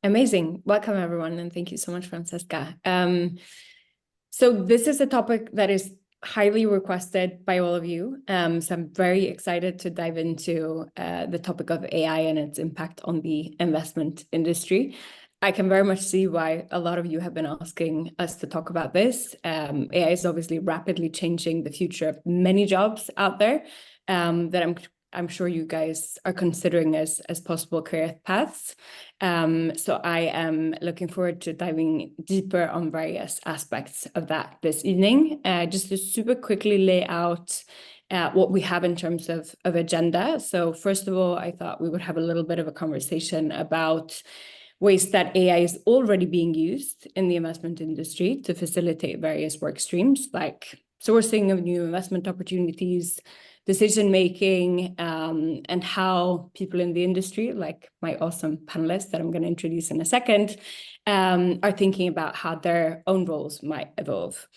Amazing. Welcome, everyone, and thank you so much, Francesca. So this is a topic that is highly requested by all of you. So I'm very excited to dive into the topic of AI and its impact on the investment industry. I can very much see why a lot of you have been asking us to talk about this. AI is obviously rapidly changing the future of many jobs out there that I'm sure you guys are considering as possible career paths. So I am looking forward to diving deeper on various aspects of that this evening. Just to super quickly lay out what we have in terms of agenda. So first of all, I thought we would have a little bit of a conversation about ways that AI is already being used in the investment industry to facilitate various work streams like sourcing of new investment opportunities, decision-making, and how people in the industry, like my awesome panelists that I'm going to introduce in a second, are thinking about how their own roles might evolve.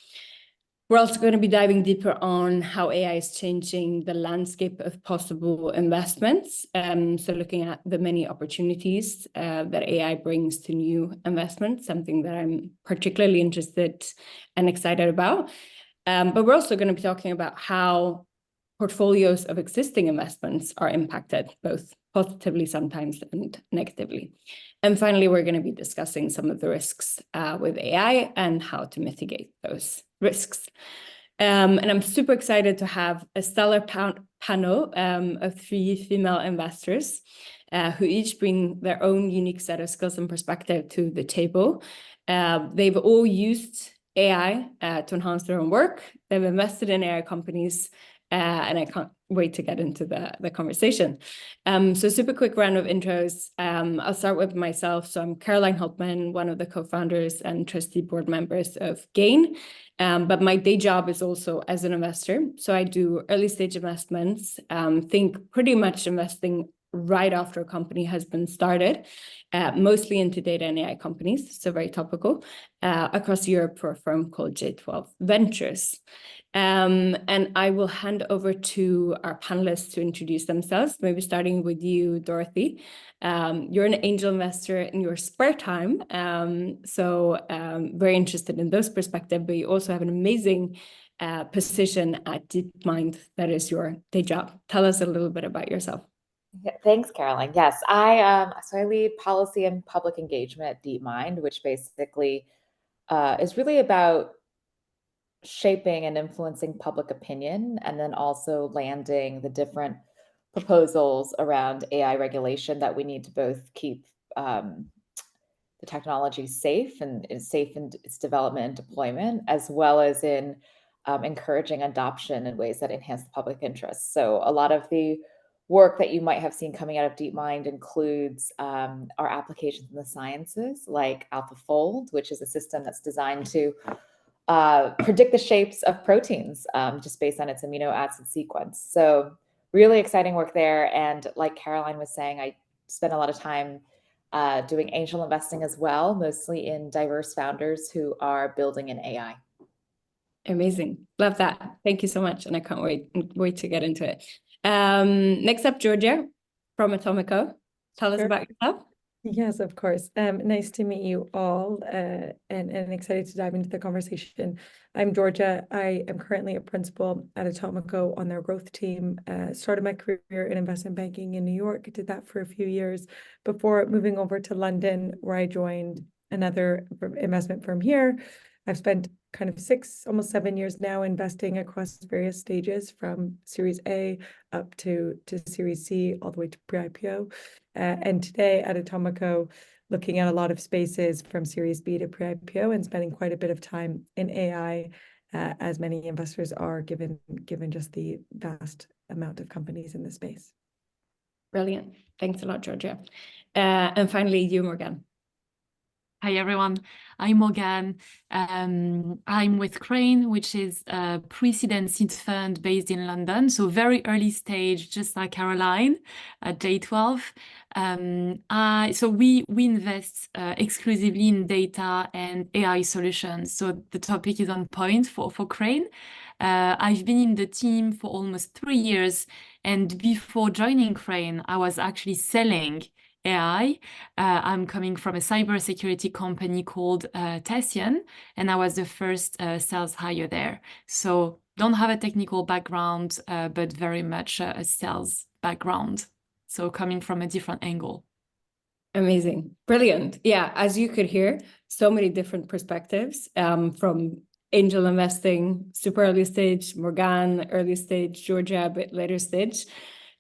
We're also going to be diving deeper on how AI is changing the landscape of possible investments. So looking at the many opportunities that AI brings to new investments, something that I'm particularly interested and excited about. But we're also going to be talking about how portfolios of existing investments are impacted, both positively sometimes and negatively. And finally, we're going to be discussing some of the risks with AI and how to mitigate those risks. And I'm super excited to have a stellar panel of 3 female investors who each bring their own unique set of skills and perspective to the table. They've all used AI to enhance their own work. They've invested in AI companies, and I can't wait to get into the conversation. So super quick round of intros. I'll start with myself. So I'm Caroline Hultman, one of the co-founders and trustee board members of GAIN. But my day job is also as an investor. So I do early stage investments, think pretty much investing right after a company has been started, mostly into data and AI companies, so very topical, across Europe for a firm called J12 Ventures. And I will hand over to our panelists to introduce themselves, maybe starting with you, Dorothy. You're an angel investor in your spare time, so very interested in those perspectives, but you also have an amazing position at DeepMind that is your day job. Tell us a little bit about yourself. Yeah, thanks, Caroline. Yes, I lead policy and public engagement at DeepMind, which basically is really about shaping and influencing public opinion, and then also landing the different proposals around AI regulation that we need to both keep the technology safe and safe in its development and deployment, as well as in encouraging adoption in ways that enhance the public interest. So a lot of the work that you might have seen coming out of DeepMind includes our applications in the sciences, like AlphaFold, which is a system that's designed to predict the shapes of proteins just based on its amino acid sequence. So really exciting work there. And like Caroline was saying, I spent a lot of time doing angel investing as well, mostly in diverse founders who are building in AI. Amazing. Love that. Thank you so much. And I can't wait to get into it. Next up, Georgia from Atomico. Tell us about yourself. Yes, of course. Nice to meet you all and excited to dive into the conversation. I'm Georgia. I am currently a principal at Atomico on their growth team. Started my career in investment banking in New York. I did that for a few years before moving over to London, where I joined another investment firm here. I've spent kind of almost 7 years now investing across various stages from Series A up to Series C, all the way to pre-IPO. And today at Atomico, looking at a lot of spaces from Series B to pre-IPO and spending quite a bit of time in AI, as many investors are, given just the vast amount of companies in the space. Brilliant. Thanks a lot, Georgia. And finally, you, Morgane. Hi, everyone. I'm Morgane. I'm with Crane, which is a pre-seed seed fund based in London. So very early stage, just like Caroline at J12. So we invest exclusively in data and AI solutions. So the topic is on point for Crane. I've been in the team for almost 3 years. And before joining Crane, I was actually selling AI. I'm coming from a cybersecurity company called Tessian, and I was the first sales hire there. So don't have a technical background, but very much a sales background. So coming from a different angle. Amazing. Brilliant. Yeah, as you could hear, so many different perspectives, from angel investing, super early stage, Morgane, early stage, Georgia, a bit later stage.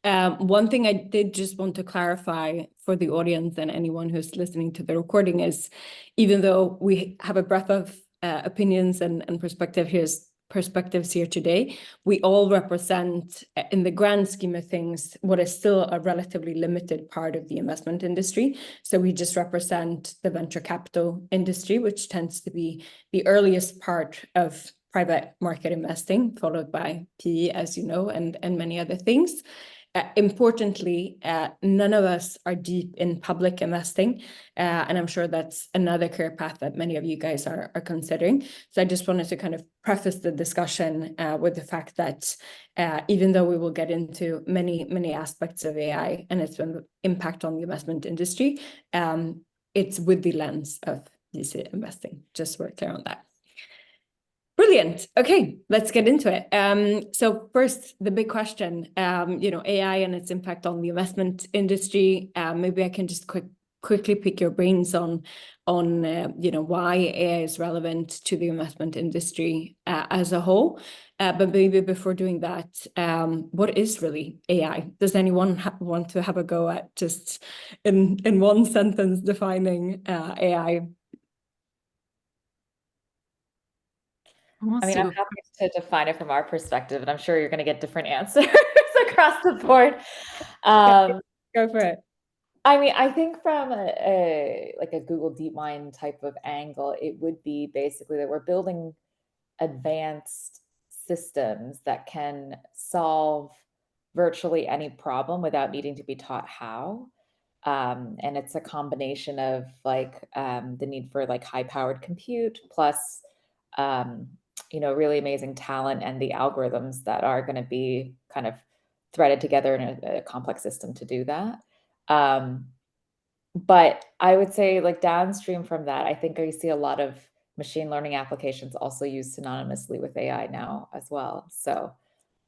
One thing I did just want to clarify for the audience and anyone who's listening to the recording is, even though we have a breadth of opinions and perspectives here today, we all represent, in the grand scheme of things, what is still a relatively limited part of the investment industry. So we just represent the venture capital industry, which tends to be the earliest part of private market investing, followed by PE, as you know, and many other things. Importantly, none of us are deep in public investing, and I'm sure that's another career path that many of you guys are considering. So I just wanted to kind of preface the discussion with the fact that even though we will get into many aspects of AI and its impact on the investment industry, it's with the lens of VC investing, just so we're clear on that. Brilliant. Okay, let's get into it. So first, the big question, AI and its impact on the investment industry. Maybe I can just quickly pick your brains on why AI is relevant to the investment industry as a whole. But maybe before doing that, what is really AI? Does anyone want to have a go at just in one sentence defining AI? I mean, I'm happy to define it from our perspective, and I'm sure you're going to get different answers across the board. Go for it. I mean, I think from a Google DeepMind type of angle, it would be basically that we're building advanced systems that can solve virtually any problem without needing to be taught how. And it's a combination of the need for high-powered compute plus really amazing talent and the algorithms that are going to be kind of threaded together in a complex system to do that. But I would say downstream from that, I think I see a lot of machine learning applications also used synonymously with AI now as well. So,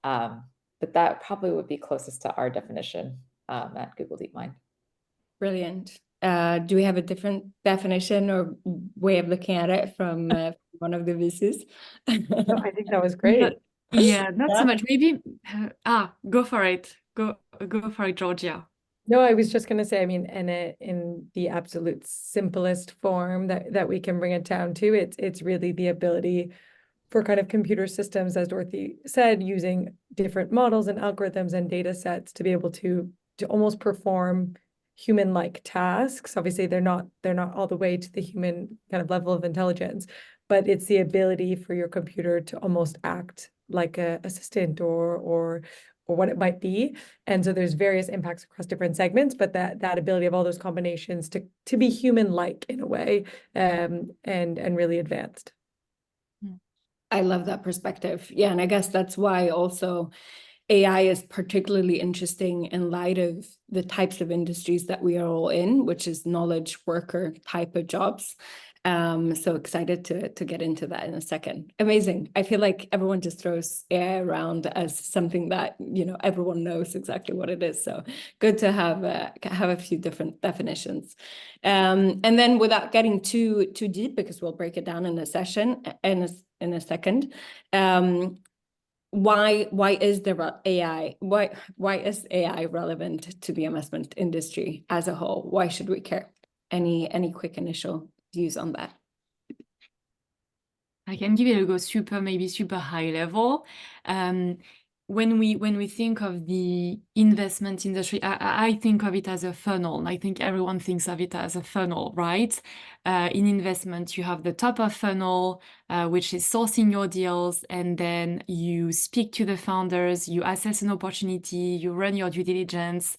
but that probably would be closest to our definition at Google DeepMind. Brilliant. Do we have a different definition or way of looking at it from one of the VCs? No, I think that was great. Not so much. Maybe go for it. Go for it, Georgia. No, I was just going to say, I mean, in the absolute simplest form that we can bring it down to, it's really the ability for kind of computer systems, as Dorothy said, using different models and algorithms and data sets to be able to almost perform human-like tasks. Obviously, they're not all the way to the human kind of level of intelligence, but it's the ability for your computer to almost act like an assistant or what it might be. And so there's various impacts across different segments, but that ability of all those combinations to be human-like in a way, and really advanced. I love that perspective. Yeah, and I guess that's why also AI is particularly interesting in light of the types of industries that we are all in, which is knowledge worker type of jobs. So excited to get into that in a second. Amazing. I feel like everyone just throws AI around as something that everyone knows exactly what it is. So good to have a few different definitions. And then without getting too deep, because we'll break it down in a session in a second. Why is there AI? Why is AI relevant to the investment industry as a whole? Why should we care? Any quick initial views on that? I can give it a go super high level. When we think of the investment industry, I think of it as a funnel. And I think everyone thinks of it as a funnel, right? In investment, you have the top of funnel, which is sourcing your deals, and then you speak to the founders, you assess an opportunity, you run your due diligence,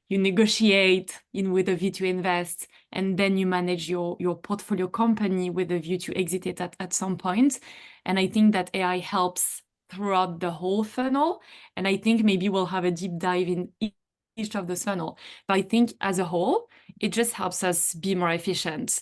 you negotiate with a view to invest, and then you manage your portfolio company with a view to exit it at some point. And I think that AI helps throughout the whole funnel. And I think maybe we'll have a deep dive in of this funnel. But I think as a whole, it just helps us be more efficient.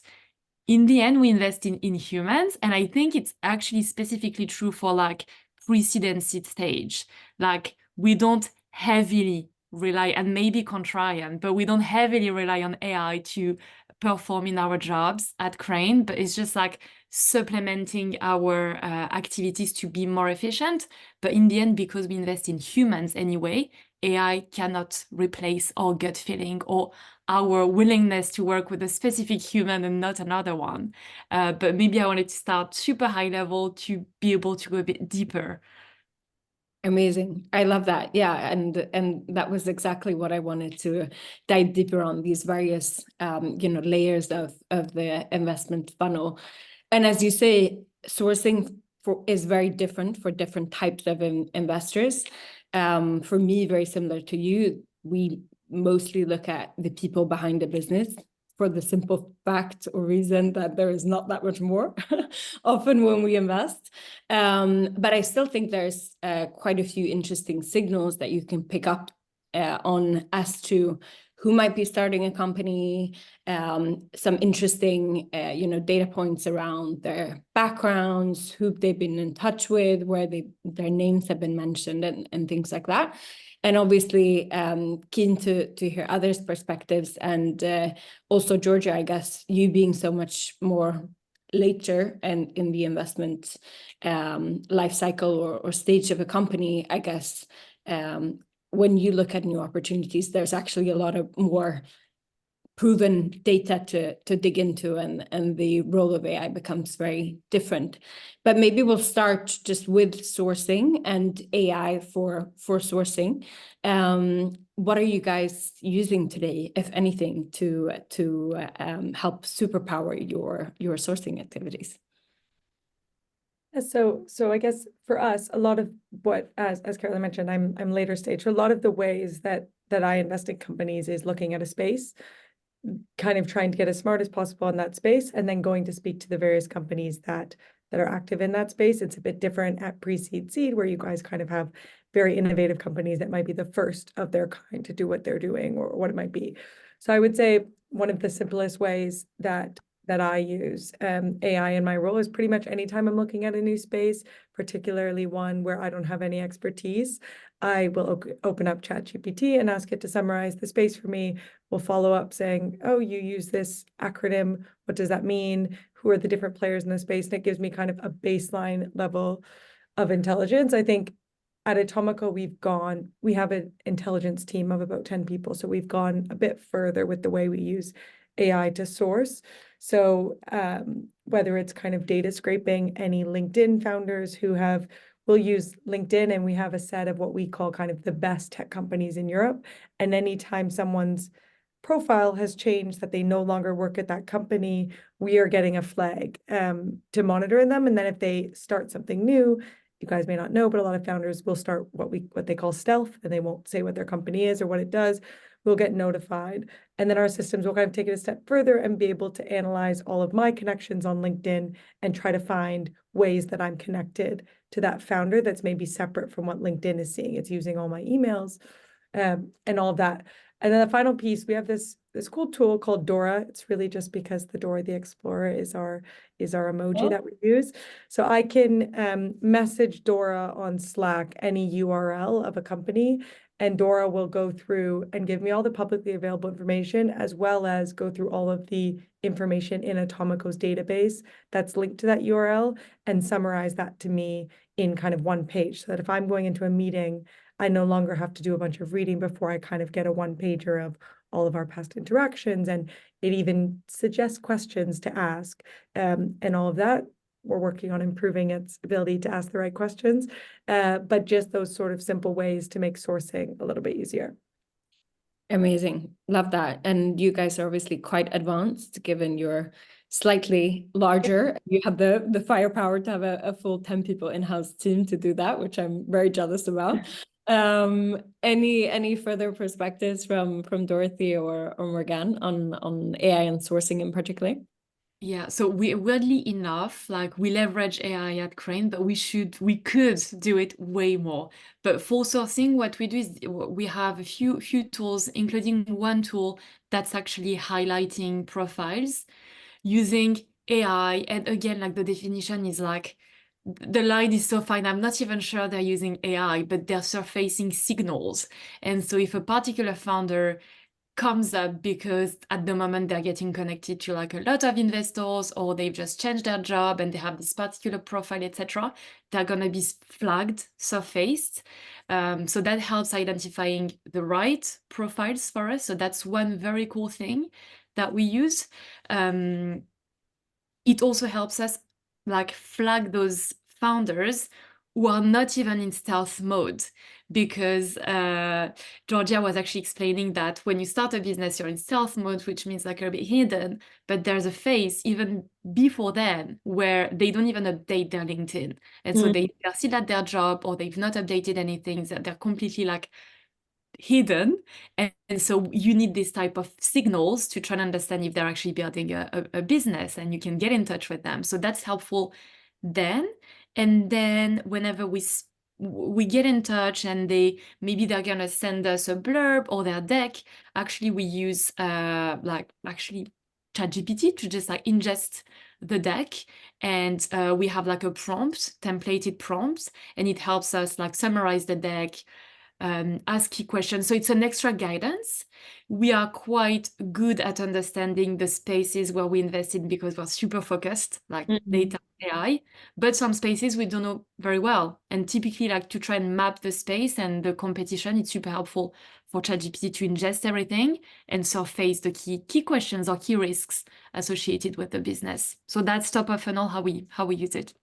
In the end, we invest in humans, and I think it's actually specifically true for like pre-seed seed stage. Like we don't heavily rely, and maybe contrarian, but we don't heavily rely on AI to perform in our jobs at Crane, but it's just like supplementing our activities to be more efficient. But in the end, because we invest in humans anyway, AI cannot replace our gut feeling or our willingness to work with a specific human and not another one. But maybe I wanted to start super high level to be able to go a bit deeper. Amazing. I love that. Yeah. And that was exactly what I wanted to dive deeper on, these various, layers of the investment funnel. And as you say, sourcing is very different for different types of investors. For me, very similar to you, we mostly look at the people behind the business for the simple fact or reason that there is not that much more often when we invest. But I still think there's quite a few interesting signals that you can pick up on as to who might be starting a company, some interesting, data points around their backgrounds, who they've been in touch with, where their names have been mentioned, and things like that. And obviously, keen to hear others' perspectives. And also, Georgia, I guess, you being so much more later and in the investment life cycle or stage of a company, I guess, when you look at new opportunities, there's actually a lot of more proven data to dig into, and the role of AI becomes very different. But maybe we'll start just with sourcing and AI for sourcing. What are you guys using today, if anything, to help superpower your sourcing activities? So I guess for us, a lot of what, as Caroline mentioned, I'm later stage. So a lot of the ways that I invest in companies is looking at a space, kind of trying to get as smart as possible in that space, and then going to speak to the various companies that are active in that space. It's a bit different at pre-seed seed, where you guys kind of have very innovative companies that might be the first of their kind to do what they're doing or what it might be. So I would say one of the simplest ways that I use AI in my role is pretty much anytime I'm looking at a new space, particularly one where I don't have any expertise, I will open up ChatGPT and ask it to summarize the space for me. We'll follow up saying, oh, you use this acronym. What does that mean? Who are the different players in the space? And it gives me kind of a baseline level of intelligence. I think at Atomico, we have an intelligence team of about 10 people. So we've gone a bit further with the way we use AI to source. So whether it's kind of data scraping, any LinkedIn founders who will use LinkedIn, and we have a set of what we call kind of the best tech companies in Europe. And anytime someone's profile has changed, that they no longer work at that company, we are getting a flag to monitor them. And then if they start something new, you guys may not know, but a lot of founders will start what they call stealth, and they won't say what their company is or what it does. We'll get notified. And then our systems will kind of take it a step further and be able to analyze all of my connections on LinkedIn and try to find ways that I'm connected to that founder that's maybe separate from what LinkedIn is seeing. It's using all my emails and all of that. And then the final piece, we have this cool tool called Dora. It's really just because the Dora the Explorer is our emoji that we use. So I can message Dora on Slack any URL of a company, and Dora will go through and give me all the publicly available information, as well as go through all of the information in Atomico's database that's linked to that URL and summarize that to me in kind of one page, so that if I'm going into a meeting, I no longer have to do a bunch of reading before I kind of get a one-pager of all of our past interactions, and it even suggests questions to ask, and all of that. We're working on improving its ability to ask the right questions, but just those sort of simple ways to make sourcing a little bit easier. Amazing. Love that. And you guys are obviously quite advanced, given you're slightly larger. You have the firepower to have a full 10 people in-house team to do that, which I'm very jealous about. Any further perspectives from Dorothy or Morgane on AI and sourcing in particular? Yeah, so weirdly enough, like we leverage AI at Crane, but we could do it way more. But for sourcing, what we do is we have a few tools, including one tool that's actually highlighting profiles using AI. And again, like the definition is like the line is so fine. I'm not even sure they're using AI, but they're surfacing signals. And so if a particular founder comes up because at the moment they're getting connected to like a lot of investors, or they've just changed their job and they have this particular profile, etc., they're going to be flagged, surfaced. So that helps identifying the right profiles for us. So that's one very cool thing that we use. It also helps us like flag those founders who are not even in stealth mode, because Georgia was actually explaining that when you start a business, you're in stealth mode, which means like you're a bit hidden, but there's a phase even before then where they don't even update their LinkedIn. And so they're still at their job, or they've not updated anything, that they're completely like hidden. And so you need this type of signals to try and understand if they're actually building a business, and you can get in touch with them. So that's helpful then. And then whenever we get in touch and maybe they're gonna send us a blurb or their deck, actually we use like actually ChatGPT to just like ingest the deck, and we have like a prompt, templated prompts, and it helps us like summarize the deck, ask key questions. So it's an extra guidance. We are quite good at understanding the spaces where we invest in because we're super focused, like data, AI, but some spaces we don't know very well. And typically, like to try and map the space and the competition, it's super helpful for ChatGPT to ingest everything and surface the key questions or key risks associated with the business. So that's top of funnel, how we use it.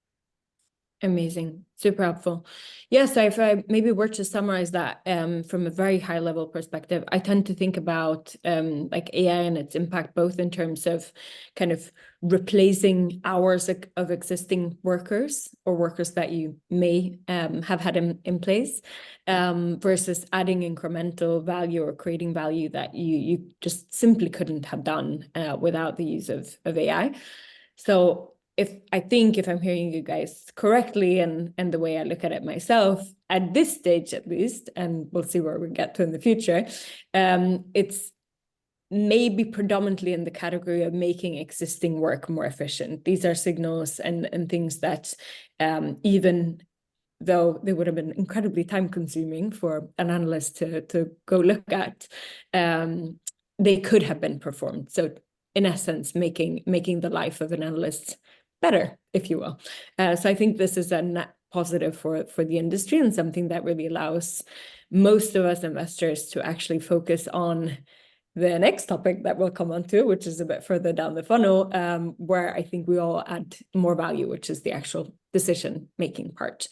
Amazing, super helpful. Yes, if I maybe were to summarize that from a very high level perspective, I tend to think about like AI and its impact both in terms of kind of replacing hours of existing workers or workers that you may have had in place versus adding incremental value or creating value that you just simply couldn't have done without the use of AI. So if I'm hearing you guys correctly, and the way I look at it myself at this stage at least, and we'll see where we get to in the future, it's maybe predominantly in the category of making existing work more efficient. These are signals and things that even though they would have been incredibly time consuming for an analyst to go look at, they could have been performed. So in essence, making the life of an analyst better, if you will. So I think this is a net positive for the industry, and something that really allows most of us investors to actually focus on the next topic that we'll come on to, which is a bit further down the funnel, where I think we all add more value, which is the actual decision-making part.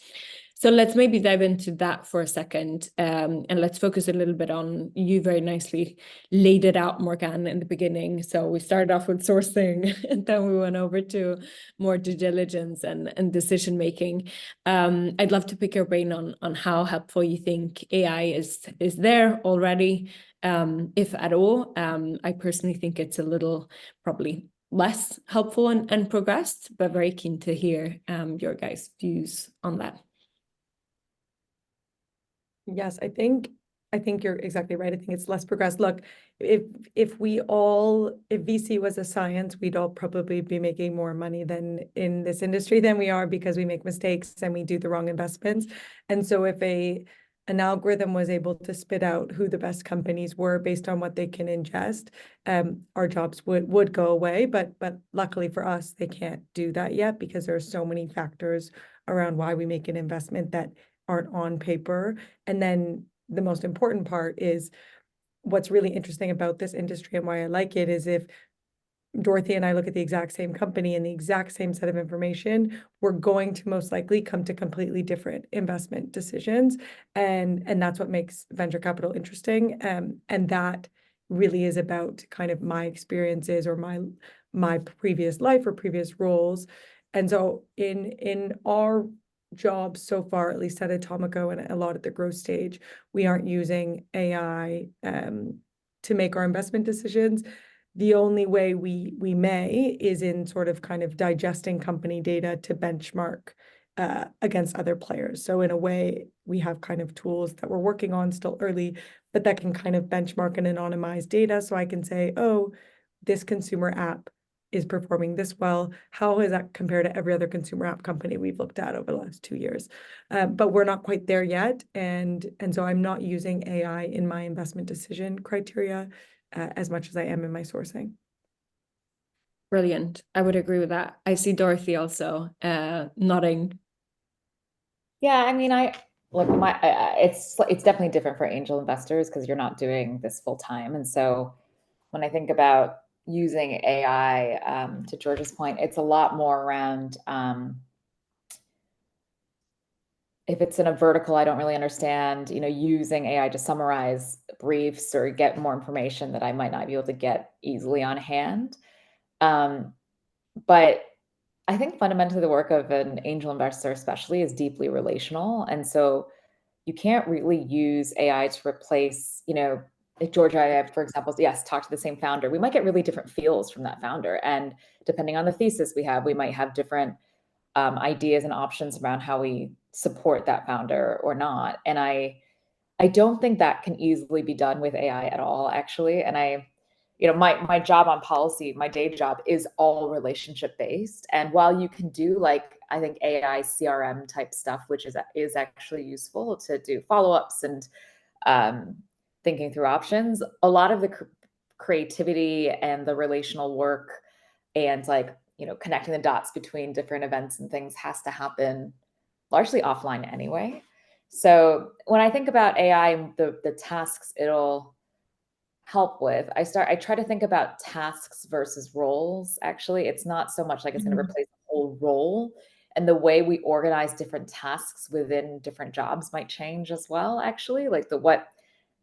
So let's maybe dive into that for a second, and let's focus a little bit on, you very nicely laid it out, Morgane, in the beginning. So we started off with sourcing, and then we went over to more due diligence and decision making. I'd love to pick your brain on how helpful you think AI is there already, if at all. I personally think it's a little probably less helpful and progressed, but very keen to hear your guys' views on that. Yes, I think you're exactly right. I think it's less progressed. Look, if VC was a science, we'd all probably be making more money than in this industry than we are, because we make mistakes and we do the wrong investments. And so if an algorithm was able to spit out who the best companies were based on what they can ingest, our jobs would go away. But luckily for us, they can't do that yet, because there are so many factors around why we make an investment that aren't on paper. And then the most important part is, what's really interesting about this industry and why I like it is, if Dorothy and I look at the exact same company and the exact same set of information, we're going to most likely come to completely different investment decisions. And that's what makes venture capital interesting. And that really is about kind of my experiences or my previous life or previous roles. And so in our jobs so far, at least at Atomico and a lot at the growth stage, we aren't using AI to make our investment decisions. The only way we may is in sort of kind of digesting company data to benchmark against other players. So in a way, we have kind of tools that we're working on, still early, but that can kind of benchmark and anonymize data. So I can say, oh, this consumer app is performing this well. How does that compare to every other consumer app company we've looked at over the last 2 years? But we're not quite there yet. And so I'm not using AI in my investment decision criteria as much as I am in my sourcing. Brilliant. I would agree with that. I see Dorothy also nodding. Yeah, I mean, it's definitely different for angel investors because you're not doing this full time. And so when I think about using AI, to George's point, it's a lot more around if it's in a vertical I don't really understand, using AI to summarize briefs or get more information that I might not be able to get easily on hand. But I think fundamentally the work of an angel investor especially is deeply relational. And so you can't really use AI to replace, if Georgia and I have, for example, yes, talk to the same founder, we might get really different feels from that founder. And depending on the thesis we have, we might have different ideas and options around how we support that founder or not. And I don't think that can easily be done with AI at all, actually. And my job on policy, my day job is all relationship based. And while you can do I think AI CRM type stuff, which is actually useful to do follow-ups and thinking through options, a lot of the creativity and the relational work and connecting the dots between different events and things has to happen largely offline anyway. So when I think about AI, the tasks it'll help with, I try to think about tasks versus roles. Actually, it's not so much like it's going to replace the whole role, and the way we organize different tasks within different jobs might change as well. Actually, what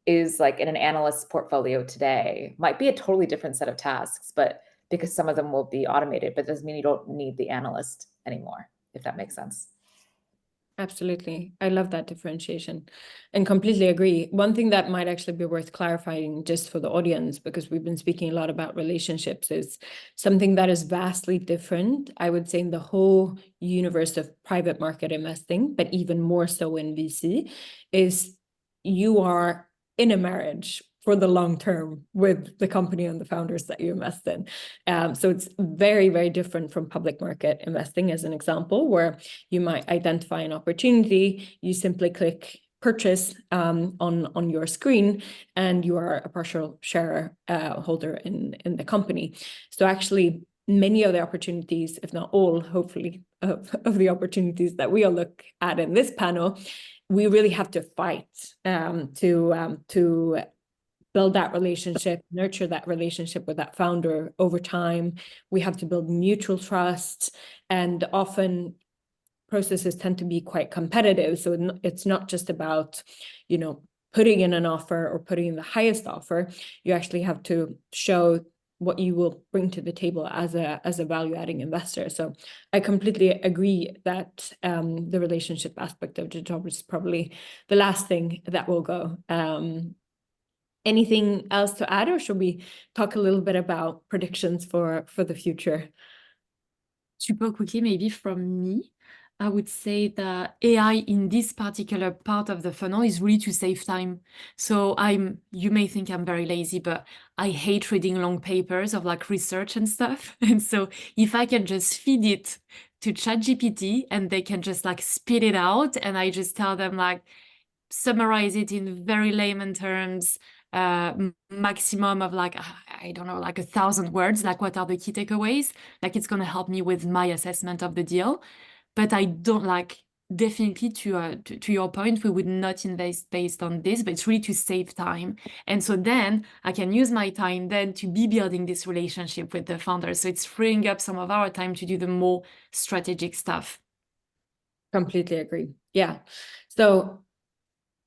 is in an analyst's portfolio today might be a totally different set of tasks, but because some of them will be automated, but it doesn't mean you don't need the analyst anymore, if that makes sense. Absolutely. I love that differentiation and completely agree. One thing that might actually be worth clarifying just for the audience, because we've been speaking a lot about relationships, is something that is vastly different, I would say, in the whole universe of private market investing, but even more so in VC, is you are in a marriage for the long term with the company and the founders that you invest in. So it's very, very different from public market investing, as an example, where you might identify an opportunity, you simply click purchase on your screen, and you are a partial share holder in the company. So actually, many of the opportunities, if not all, hopefully, of the opportunities that we'll look at in this panel, we really have to fight to build that relationship, nurture that relationship with that founder over time. We have to build mutual trust, and often processes tend to be quite competitive. So it's not just about, putting in an offer or putting in the highest offer. You actually have to show what you will bring to the table as a value-adding investor. So I completely agree that the relationship aspect of the job is probably the last thing that will go. Anything else to add, or should we talk a little bit about predictions for the future? Super quickly, maybe from me, I would say that AI in this particular part of the funnel is really to save time. So you may think I'm very lazy, but I hate reading long papers of research and stuff. And so if I can just feed it to ChatGPT and they can just spit it out, and I just tell them summarize it in very layman terms, maximum of I don't know, 1,000 words, what are the key takeaways, it's going to help me with my assessment of the deal. But I don't definitely to your point, we would not invest based on this, but it's really to save time. And so then I can use my time then to be building this relationship with the founder. So it's freeing up some of our time to do the more strategic stuff. Completely agree. Yeah. So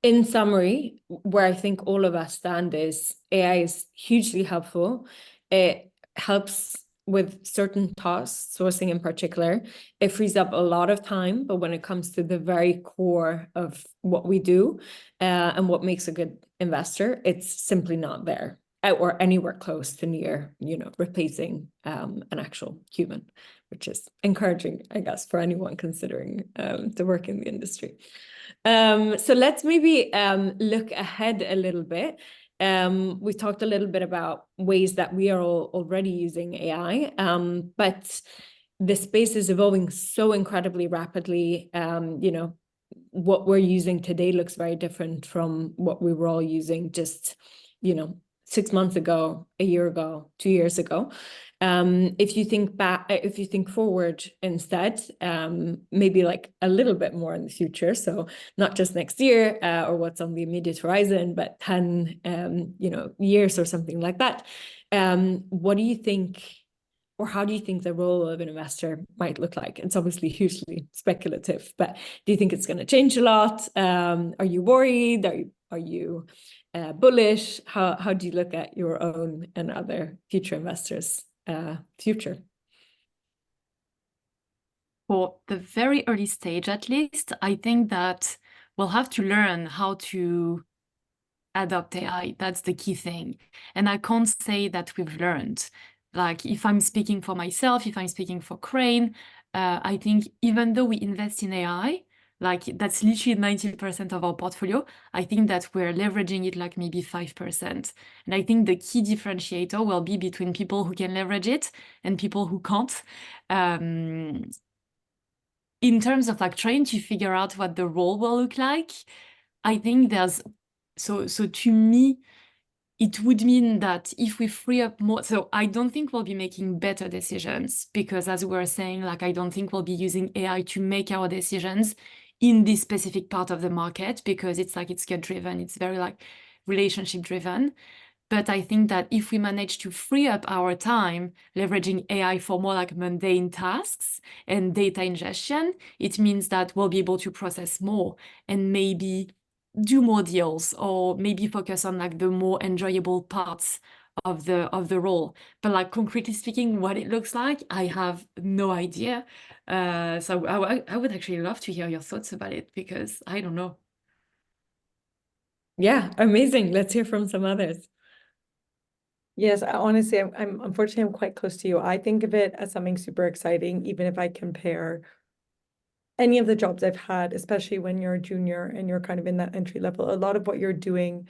in summary, where I think all of us stand is AI is hugely helpful. It helps with certain tasks, sourcing in particular. It frees up a lot of time, but when it comes to the very core of what we do and what makes a good investor, it's simply not there. or anywhere close to near, replacing an actual human, which is encouraging, I guess, for anyone considering to work in the industry. So let's maybe look ahead a little bit. We talked a little bit about ways that we are all already using AI, but the space is evolving so incredibly rapidly. What we're using today looks very different from what we were all using just, 6 months ago, a year ago, 2 years ago. If you think forward instead, maybe like a little bit more in the future. So not just next year or what's on the immediate horizon, but 10, years or something like that. What do you think, or how do you think the role of an investor might look like? It's obviously hugely speculative, but do you think it's going to change a lot? Are you worried? Are you bullish? How do you look at your own and other future investors' future? For the very early stage, at least, I think that we'll have to learn how to adopt AI. That's the key thing. And I can't say that we've learned. Like, if I'm speaking for myself, if I'm speaking for Crane, I think even though we invest in AI, like that's literally 90% of our portfolio, I think that we're leveraging it like maybe 5%. And I think the key differentiator will be between people who can leverage it and people who can't. In terms of like trying to figure out what the role will look like, I think there's, so to me, it would mean that if we free up more, so I don't think we'll be making better decisions, because as we were saying, like, I don't think we'll be using AI to make our decisions in this specific part of the market, because it's like, it's gut driven, it's very like relationship driven. But I think that if we manage to free up our time leveraging AI for more like mundane tasks and data ingestion, it means that we'll be able to process more and maybe do more deals, or maybe focus on like the more enjoyable parts of the role. But like concretely speaking, what it looks like, I have no idea. So I would actually love to hear your thoughts about it, because I don't know. Yeah, amazing. Let's hear from some others. Yes, honestly, I'm unfortunately I'm quite close to you. I think of it as something super exciting, even if I compare any of the jobs I've had, especially when you're a junior and you're kind of in that entry level. A lot of what you're doing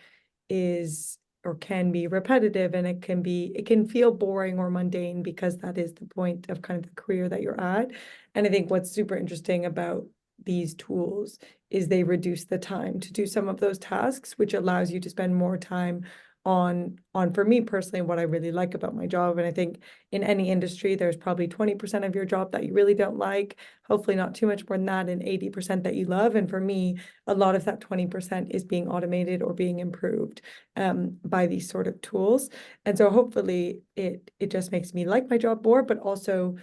is or can be repetitive, and it can feel boring or mundane, because that is the point of kind of the career that you're at. And I think what's super interesting about these tools is they reduce the time to do some of those tasks, which allows you to spend more time on for me personally, what I really like about my job. And I think in any industry, there's probably 20% of your job that you really don't like, hopefully not too much more than that, and 80% that you love. And for me, a lot of that 20% is being automated or being improved by these sort of tools. And so hopefully it just makes me like my job more, but also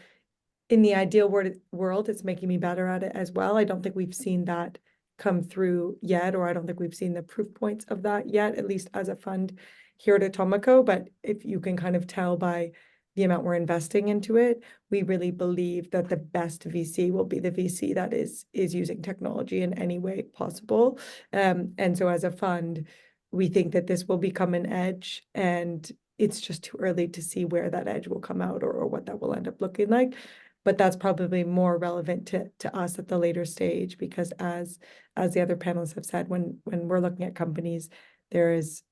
in the ideal world, it's making me better at it as well. I don't think we've seen that come through yet, or I don't think we've seen the proof points of that yet, at least as a fund here at Atomico. But if you can kind of tell by the amount we're investing into it, we really believe that the best VC will be the VC that is using technology in any way possible. And so as a fund, we think that this will become an edge, and it's just too early to see where that edge will come out, or what that will end up looking like. But that's probably more relevant to us at the later stage, because as the other panelists have said, when we're looking at companies, there is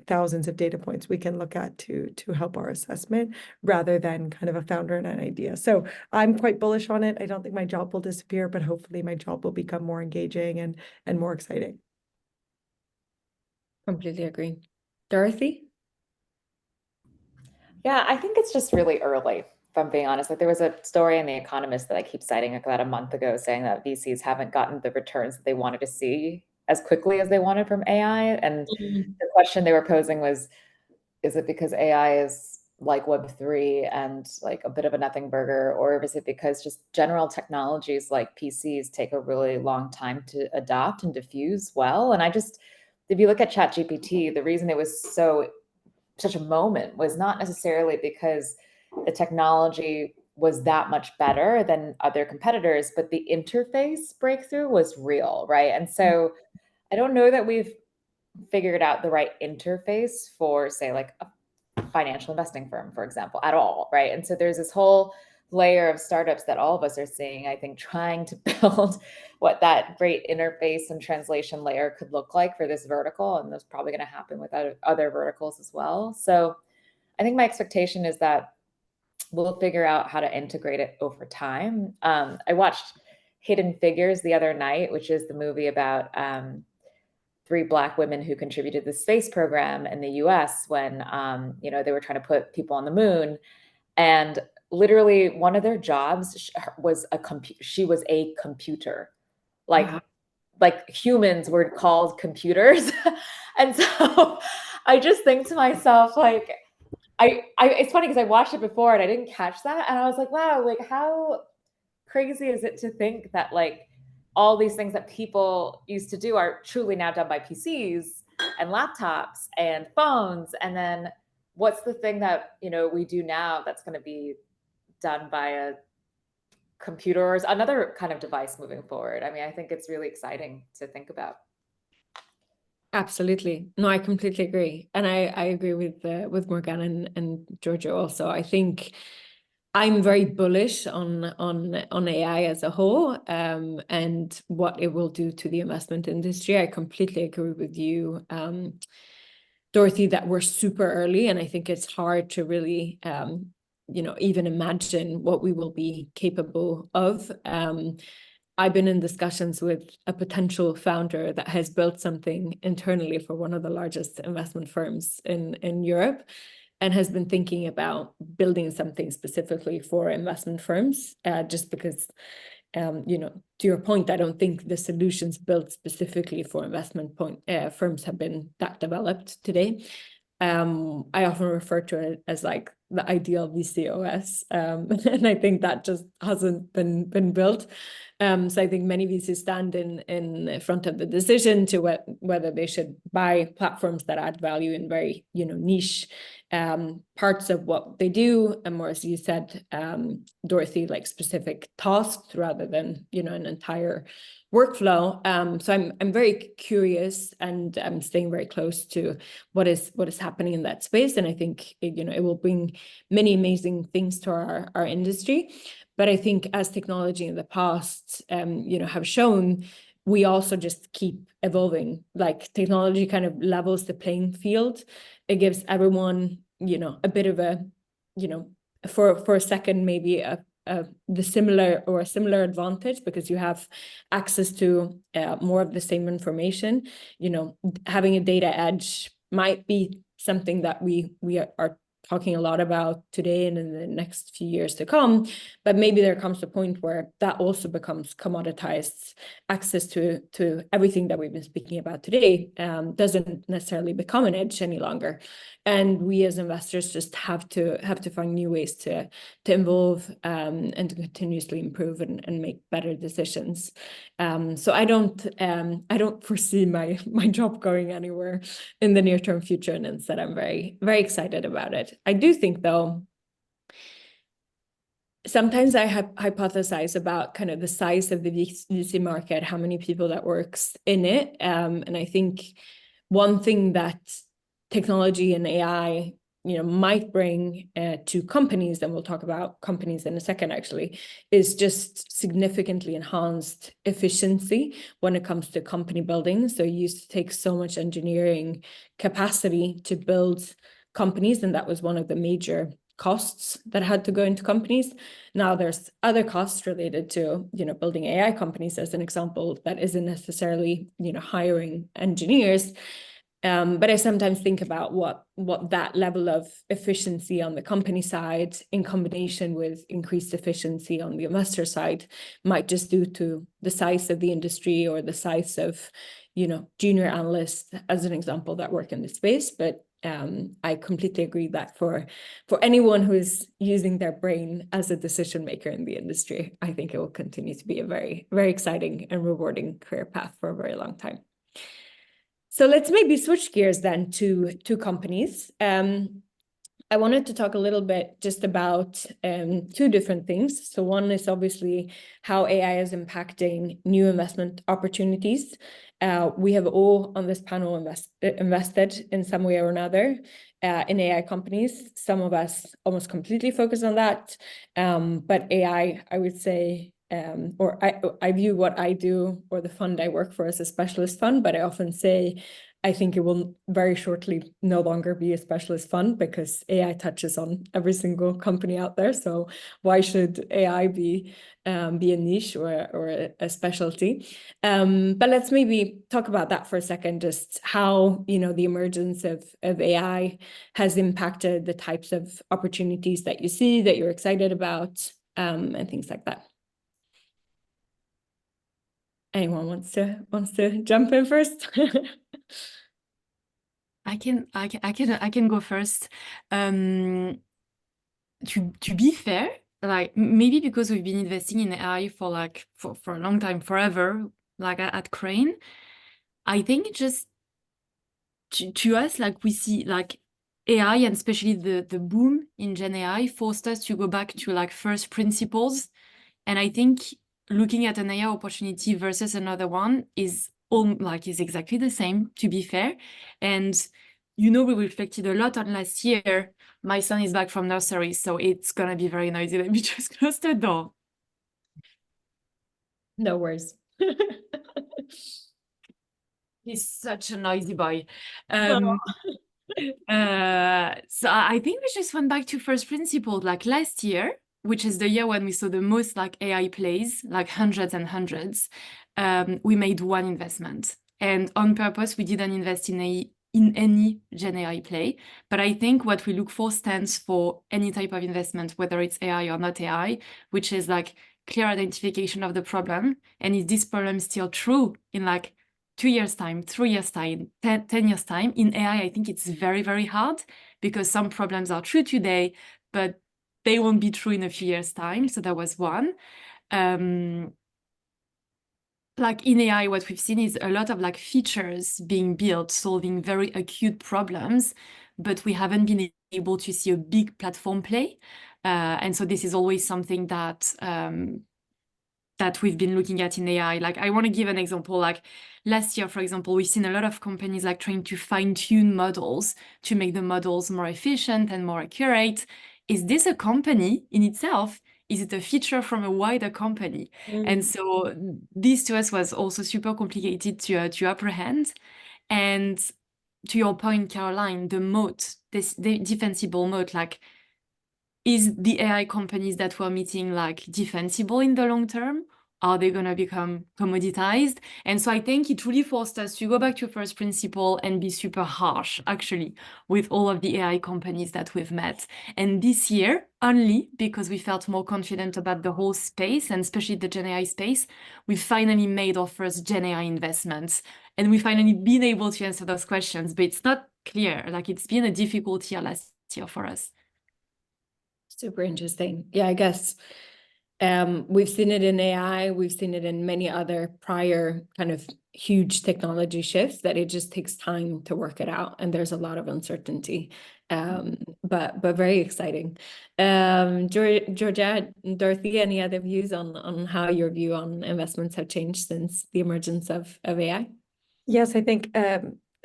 thousands of data points we can look at to help our assessment, rather than kind of a founder and an idea. So I'm quite bullish on it. I don't think my job will disappear, but hopefully my job will become more engaging and more exciting. Completely agree. Dorothy? Yeah, I think it's just really early, if I'm being honest. Like, there was a story in The Economist that I keep citing about a month ago, saying that VCs haven't gotten the returns that they wanted to see as quickly as they wanted from AI. And the question they were posing was, is it because AI is like Web3 and like a bit of a nothing burger, or is it because just general technologies like PCs take a really long time to adopt and diffuse well? And if you look at ChatGPT, the reason it was such a moment was not necessarily because the technology was that much better than other competitors, but the interface breakthrough was real, right? And so I don't know that we've figured out the right interface for, say, like a financial investing firm, for example, at all, right? And so there's this whole layer of startups that all of us are seeing, I think, trying to build what that great interface and translation layer could look like for this vertical. And that's probably going to happen with other verticals as well. So I think my expectation is that we'll figure out how to integrate it over time. I watched Hidden Figures the other night, which is the movie about 3 Black women who contributed to the space program in the US when they were trying to put people on the moon. And literally one of their jobs was she was a computer. Wow. Like humans were called computers. And so I just think to myself, like, it's funny because I watched it before and I didn't catch that. And I was like, wow, like how crazy is it to think that like all these things that people used to do are truly now done by PCs and laptops and phones. And then what's the thing that, we do now that's going to be done by a computer or another kind of device moving forward? I mean, I think it's really exciting to think about. Absolutely. No, I completely agree. And I agree with Morgane and Georgia also. I think I'm very bullish on AI as a whole, and what it will do to the investment industry. I completely agree with you, Dorothy, that we're super early, and I think it's hard to really even imagine what we will be capable of. I've been in discussions with a potential founder that has built something internally for one of the largest investment firms in Europe, and has been thinking about building something specifically for investment firms, just because, to your point, I don't think the solutions built specifically for investment firms have been that developed today. I often refer to it as like the ideal VCOS, and I think that just hasn't been built. So I think many VCs stand in front of the decision to whether they should buy platforms that add value in very niche parts of what they do, and more, as you said, Dorothy, like specific tasks rather than an entire workflow. So I'm very curious, and I'm staying very close to what is happening in that space, and I think it will bring many amazing things to our industry. But I think as technology in the past have shown, we also just keep evolving. Like technology kind of levels the playing field. It gives everyone a bit of a for a second maybe the similar advantage, because you have access to more of the same information. Having a data edge might be something that we are talking a lot about today and in the next few years to come, but maybe there comes a point where that also becomes commoditized. Access to everything that we've been speaking about today doesn't necessarily become an edge any longer, and we as investors just have to find new ways to evolve and to continuously improve and make better decisions. So I don't foresee my job going anywhere in the near-term future, and instead I'm very, very excited about it. I do think, though, sometimes I hypothesize about kind of the size of the VC market, how many people that works in it, and I think one thing that technology and AI might bring to companies, and we'll talk about companies in a second actually, is just significantly enhanced efficiency when it comes to company building. So it used to take so much engineering capacity to build companies, and that was one of the major costs that had to go into companies. Now there's other costs related to building AI companies, as an example, that isn't necessarily hiring engineers. But I sometimes think about what that level of efficiency on the company side in combination with increased efficiency on the investor side might just do to the size of the industry, or the size of junior analysts, as an example, that work in the space. But I completely agree that for anyone who is using their brain as a decision maker in the industry, I think it will continue to be a very, very exciting and rewarding career path for a very long time. So let's maybe switch gears then to companies. I wanted to talk a little bit just about two different things. So one is obviously how AI is impacting new investment opportunities. We have all on this panel invested in some way or another in AI companies. Some of us almost completely focus on that. But AI, I would say, or I view what I do or the fund I work for as a specialist fund, but I often say I think it will very shortly no longer be a specialist fund because AI touches on every single company out there. So why should AI be a niche or a specialty? But let's maybe talk about that for a second, just how, you know, the emergence of AI has impacted the types of opportunities that you see, that you're excited about, and things like that. Anyone wants to jump in first? I can go first. To be fair, like maybe because we've been investing in AI for like for a long time, forever, like at Crane, I think just to us, like we see like AI and especially the boom in Gen AI forced us to go back to like first principles. And I think looking at an AI opportunity versus another one is exactly the same, to be fair. And you know, we reflected a lot on last year. My son is back from nursery, so it's gonna be very noisy. Let me just close the door. No worries. He's such a noisy boy. So I think we just went back to first principles. Like last year, which is the year when we saw the most like AI plays, like hundreds and hundreds, we made one investment. And on purpose, we didn't invest in any Gen AI play. But I think what we look for stands for any type of investment, whether it's AI or not AI, which is like clear identification of the problem. And is this problem still true in like 2 years' time, 3 years' time, 10 years' time? In AI, I think it's very, very hard because some problems are true today, but they won't be true in a few years' time. So that was one. Like in AI, what we've seen is a lot of like features being built, solving very acute problems, but we haven't been able to see a big platform play. And so this is always something that that we've been looking at in AI. Like I want to give an example, like last year, for example, we've seen a lot of companies like trying to fine tune models to make the models more efficient and more accurate. Is this a company in itself? Is it a feature from a wider company? And so this to us was also super complicated to apprehend. And to your point, Caroline, the moat, the defensible moat, like, is the AI companies that we're meeting like defensible in the long term? Are they going to become commoditized? And so I think it really forced us to go back to first principle and be super harsh, actually, with all of the AI companies that we've met. And this year, only because we felt more confident about the whole space, and especially the Gen AI space, we finally made our first Gen AI investments. And we finally been able to answer those questions, but it's not clear. Like it's been a difficult year last year for us. Super interesting. Yeah, I guess we've seen it in AI, we've seen it in many other prior kind of huge technology shifts that it just takes time to work it out. And there's a lot of uncertainty, but very exciting. Georgia, Dorothy, any other views on how your view on investments have changed since the emergence of AI? Yes, I think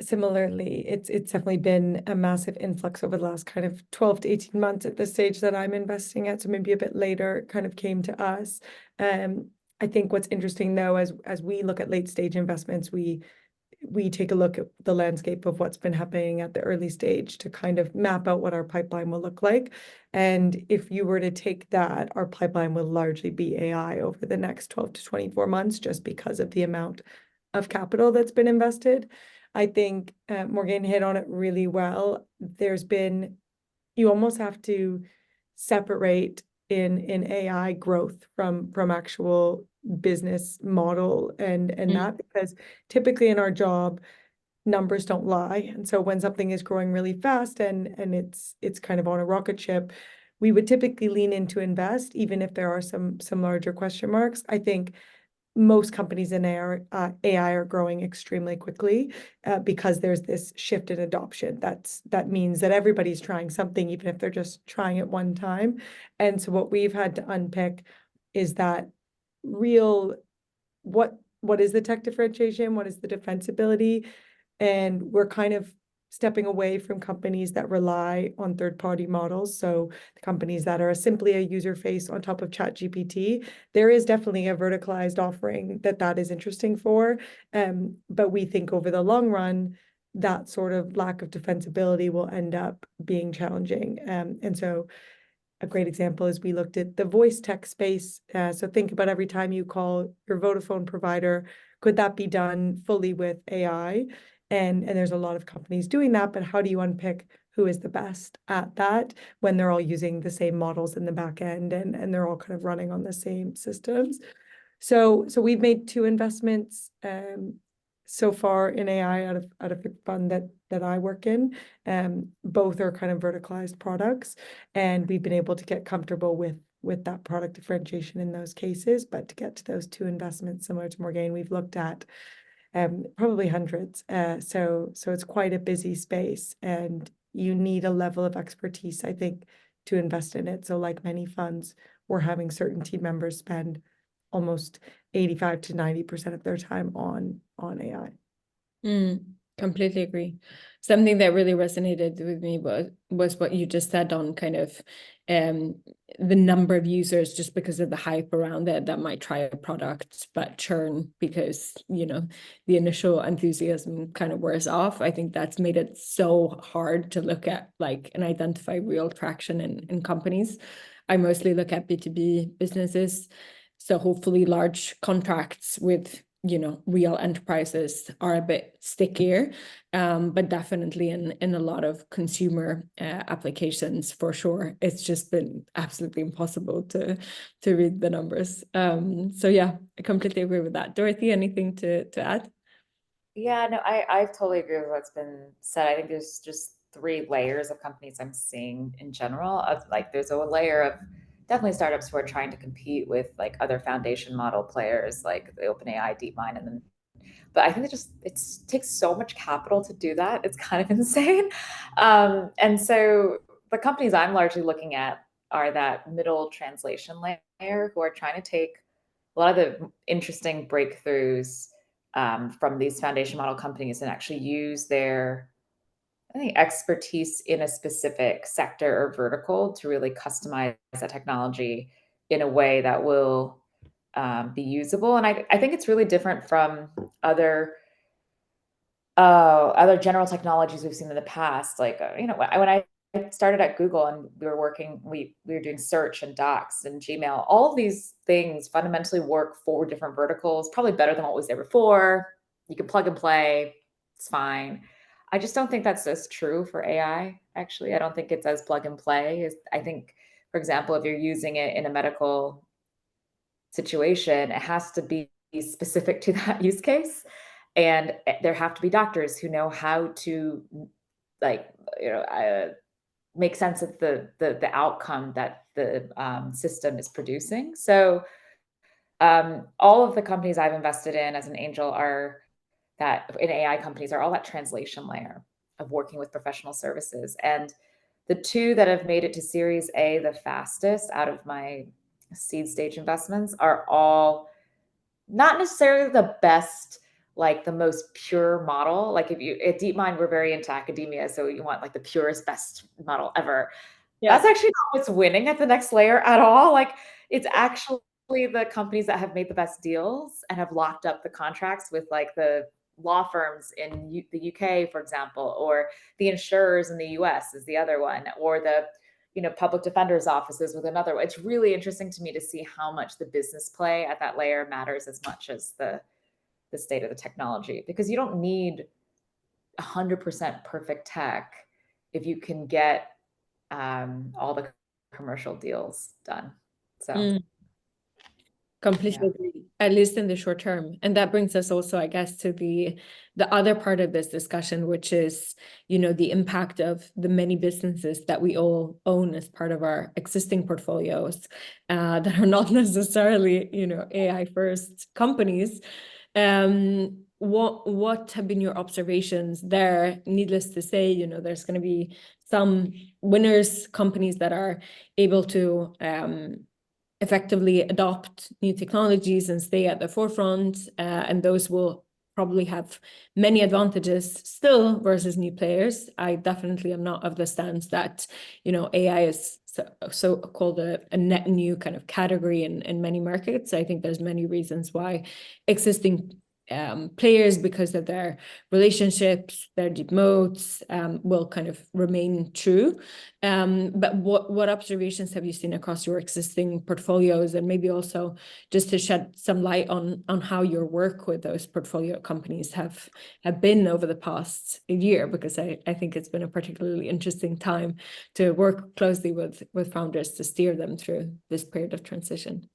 similarly, it's definitely been a massive influx over the last kind of 12 to 18 months at the stage that I'm investing at. So maybe a bit later kind of came to us. I think what's interesting though, as we look at late stage investments, we take a look at the landscape of what's been happening at the early stage to kind of map out what our pipeline will look like. And if you were to take that, our pipeline will largely be AI over the next 12 to 24 months, just because of the amount of capital that's been invested. I think Morgane hit on it really well. You almost have to separate in AI growth from actual business model and that, because typically in our job, numbers don't lie. And so when something is growing really fast and it's kind of on a rocket ship, we would typically lean in to invest, even if there are some larger question marks. I think most companies in AI are growing extremely quickly because there's this shift in adoption. That means that everybody's trying something, even if they're just trying it one time. And so what we've had to unpick is that real, what is the tech differentiation? What is the defensibility? And we're kind of stepping away from companies that rely on third-party models. So the companies that are simply a user face on top of ChatGPT, there is definitely a verticalized offering that is interesting for. But we think over the long run, that sort of lack of defensibility will end up being challenging. And so a great example is we looked at the voice tech space. So think about every time you call your Vodafone provider, could that be done fully with AI? And there's a lot of companies doing that, but how do you unpick who is the best at that when they're all using the same models in the back end and they're all kind of running on the same systems? So we've made 2 investments so far in AI out of the fund that I work in. Both are kind of verticalized products, and we've been able to get comfortable with that product differentiation in those cases. But to get to those 2 investments, similar to Morgane, we've looked at probably hundreds. So it's quite a busy space, and you need a level of expertise, I think, to invest in it. So like many funds, we're having certain team members spend almost 85 to 90% of their time on AI. Completely agree. Something that really resonated with me was what you just said on kind of the number of users, just because of the hype around it, that might try a product but churn because, you know, the initial enthusiasm kind of wears off. I think that's made it so hard to look at like and identify real traction in companies. I mostly look at B2B businesses. So hopefully large contracts with, you know, real enterprises are a bit stickier, but definitely in a lot of consumer applications, for sure, it's just been absolutely impossible to read the numbers. So yeah, I completely agree with that. Dorothy, anything to add? Yeah, no, I totally agree with what's been said. I think there's just 3 layers of companies I'm seeing in general. Of like, there's a layer of definitely startups who are trying to compete with like other foundation model players like the OpenAI, DeepMind, and then. But I think it takes so much capital to do that. It's kind of insane. And so the companies I'm largely looking at are that middle translation layer who are trying to take a lot of the interesting breakthroughs from these foundation model companies and actually use their, I think, expertise in a specific sector or vertical to really customize that technology in a way that will be usable. And I think it's really different from other general technologies we've seen in the past. Like, you know, when I started at Google and we were doing search and docs and Gmail, all of these things fundamentally work for different verticals, probably better than what was there before. You can plug and play, it's fine. I just don't think that's as true for AI, actually. I don't think it's as plug and play. I think, for example, if you're using it in a medical situation, it has to be specific to that use case. And there have to be doctors who know how to, like, you know, make sense of the outcome that the system is producing. So all of the companies I've invested in as an angel are that in AI companies are all that translation layer of working with professional services. And the 2 that have made it to Series A the fastest out of my seed stage investments are all not necessarily the best, like the most pure model. Like if you at DeepMind, we're very into academia, so you want like the purest, best model ever. Yeah. That's actually not what's winning at the next layer at all. Like it's actually the companies that have made the best deals and have locked up the contracts with like the law firms in the UK, for example, or the insurers in the US is the other one, or the, you know, public defenders offices with another. It's really interesting to me to see how much the business play at that layer matters as much as the state of the technology, because you don't need 100% perfect tech if you can get all the commercial deals done. So Completely agree, at least in the short term. And that brings us also, I guess, to the other part of this discussion, which is, the impact of the many businesses that we all own as part of our existing portfolios that are not necessarily, AI first companies. What have been your observations there? Needless to say, there's going to be some winners, companies that are able to effectively adopt new technologies and stay at the forefront, and those will probably have many advantages still versus new players. I definitely am not of the stance that AI is so called a net new kind of category in many markets. I think there's many reasons why existing players, because of their relationships, their deep moats, will kind of remain true. But what observations have you seen across your existing portfolios, and maybe also just to shed some light on how your work with those portfolio companies have been over the past year? Because I think it's been a particularly interesting time to work closely with founders to steer them through this period of transition.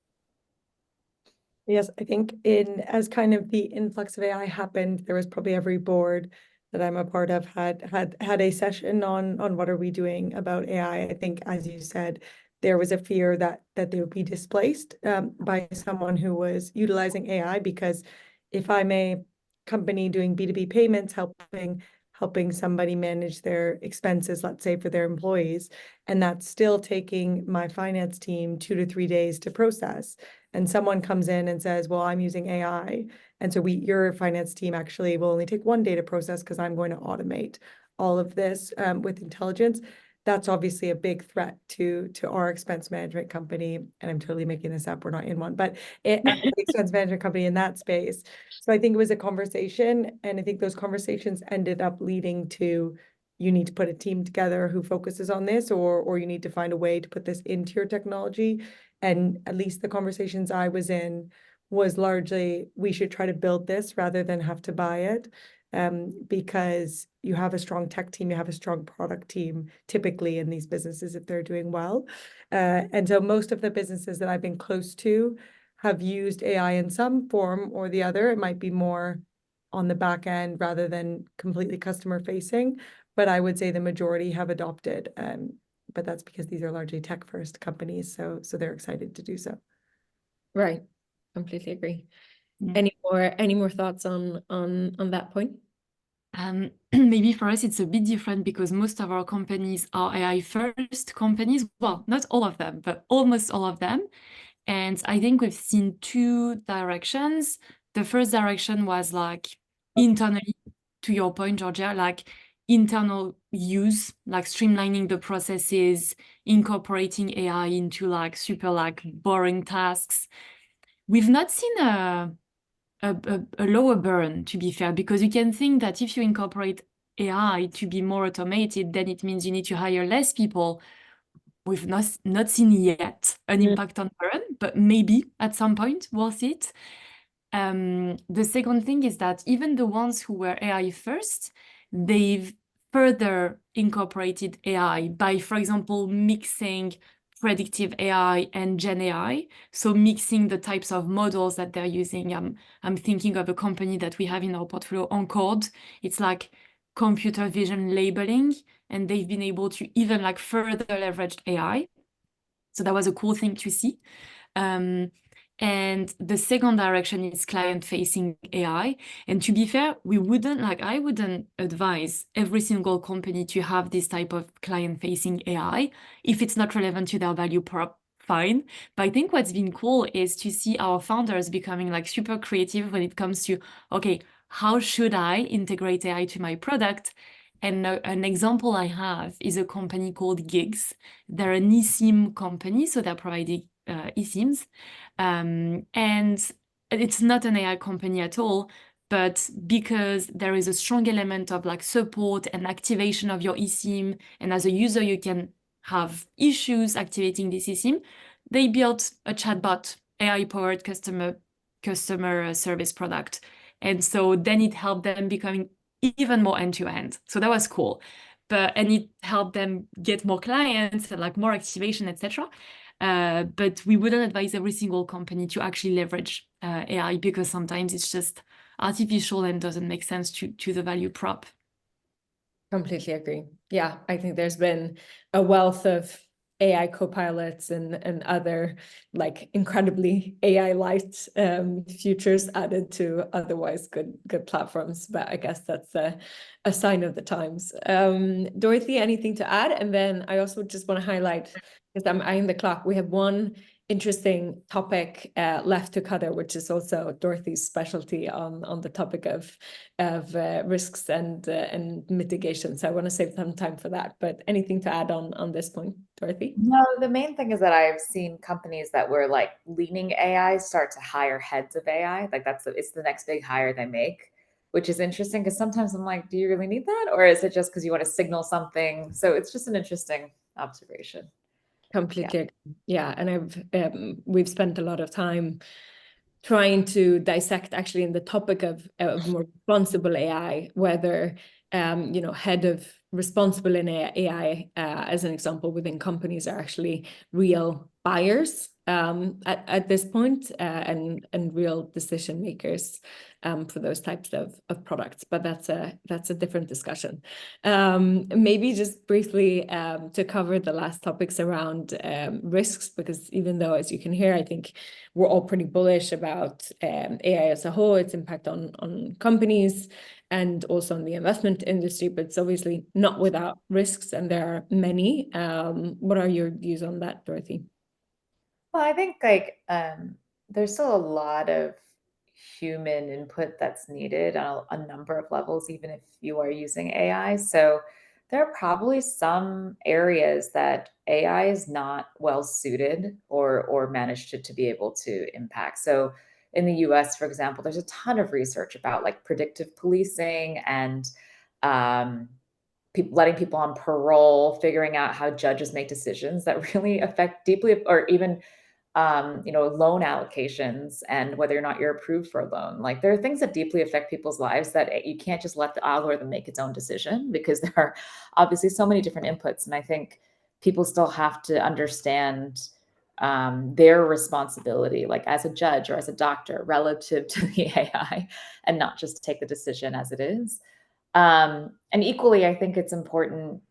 Yes, I think as kind of the influx of AI happened, there was probably every board that I'm a part of had a session on what are we doing about AI. I think, as you said, there was a fear that they would be displaced by someone who was utilizing AI, because if I'm a company doing B2B payments, helping somebody manage their expenses, let's say for their employees, and that's still taking my finance team 2 to 3 days to process. And someone comes in and says, well, I'm using AI. And so your finance team actually will only take 1 day to process because I'm going to automate all of this with intelligence. That's obviously a big threat to our expense management company. And I'm totally making this up, we're not in one, but expense management company in that space. So I think it was a conversation, and I think those conversations ended up leading to, you need to put a team together who focuses on this, or you need to find a way to put this into your technology. And at least the conversations I was in was largely, we should try to build this rather than have to buy it. Because you have a strong tech team, you have a strong product team, typically in these businesses, if they're doing well. And so most of the businesses that I've been close to have used AI in some form or the other. It might be more on the back end rather than completely customer facing, but I would say the majority have adopted. But that's because these are largely tech first companies, so they're excited to do so. Right, completely agree. Yeah. Any more thoughts on that point? Maybe for us it's a bit different because most of our companies are AI first companies. Well, not all of them, but almost all of them. And I think we've seen 2 directions. The first direction was like internally, to your point, Georgia, like internal use, like streamlining the processes, incorporating AI into like super like boring tasks. We've not seen a lower burn, to be fair, because you can think that if you incorporate AI to be more automated, then it means you need to hire less people. We've not seen yet an impact on burn, but maybe at some point we'll see it. The second thing is that even the ones who were AI first, they've further incorporated AI by, for example, mixing predictive AI and Gen AI. So mixing the types of models that they're using. I'm thinking of a company that we have in our portfolio, Encore. It's like computer vision labeling, and they've been able to even like further leverage AI. So that was a cool thing to see. And the second direction is client-facing AI. And to be fair, I wouldn't advise every single company to have this type of client-facing AI. If it's not relevant to their value prop, fine. But I think what's been cool is to see our founders becoming like super creative when it comes to, okay, how should I integrate AI to my product? And an example I have is a company called Gigs. They're an eSIM company, so they're providing eSIMs. And it's not an AI company at all, but because there is a strong element of like support and activation of your eSIM, and as a user you can have issues activating this eSIM, they built a chatbot, AI-powered customer service product. And so then it helped them becoming even more end-to-end. So that was cool. And it helped them get more clients and like more activation, etc. But we wouldn't advise every single company to actually leverage AI, because sometimes it's just artificial and doesn't make sense to the value prop. Completely agree. Yeah, I think there's been a wealth of AI co-pilots and other like incredibly AI light features added to otherwise good platforms. But I guess that's a sign of the times. Dorothy, anything to add? And then I also just want to highlight, because I'm eyeing the clock, we have one interesting topic left to cover, which is also Dorothy's specialty on the topic of risks and mitigation. So I want to save some time for that. But anything to add on this point, Dorothy? No, the main thing is that I've seen companies that were like leaning AI start to hire heads of AI. Like it's the next big hire they make, which is interesting because sometimes I'm like, do you really need that? Or is it just because you want to signal something? So it's just an interesting observation. Completely agree. Yeah, and we've spent a lot of time trying to dissect actually in the topic of more responsible AI, whether head of responsible in AI as an example within companies are actually real buyers at this point and real decision makers for those types of products. But that's a different discussion. Maybe just briefly to cover the last topics around risks, because even though, as you can hear, I think we're all pretty bullish about AI as a whole, its impact on companies and also on the investment industry, but it's obviously not without risks, and there are many. What are your views on that, Dorothy? Well, I think there's still a lot of human input that's needed on a number of levels, even if you are using AI. So there are probably some areas that AI is not well suited or managed to be able to impact. So in the US, for example, there's a ton of research about like predictive policing and letting people on parole, figuring out how judges make decisions that really affect deeply, or even loan allocations and whether or not you're approved for a loan. Like there are things that deeply affect people's lives that you can't just let the algorithm make its own decision, because there are obviously so many different inputs. And I think people still have to understand their responsibility, like as a judge or as a doctor, relative to the AI, and not just take the decision as it is. And equally, I think it's important,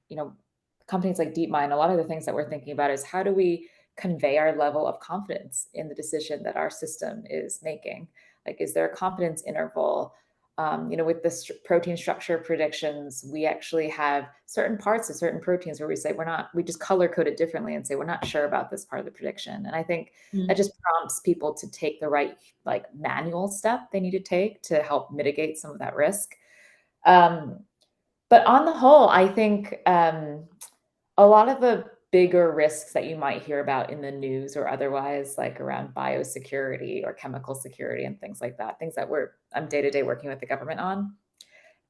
companies like DeepMind, a lot of the things that we're thinking about is how do we convey our level of confidence in the decision that our system is making? Like, is there a confidence interval? With the protein structure predictions, we actually have certain parts of certain proteins where we say we just color code it differently and say we're not sure about this part of the prediction. And I think that just prompts people to take the right like manual step they need to take to help mitigate some of that risk. But on the whole, I think a lot of the bigger risks that you might hear about in the news or otherwise, like around biosecurity or chemical security and things like that, things that I'm day-to-day working with the government on,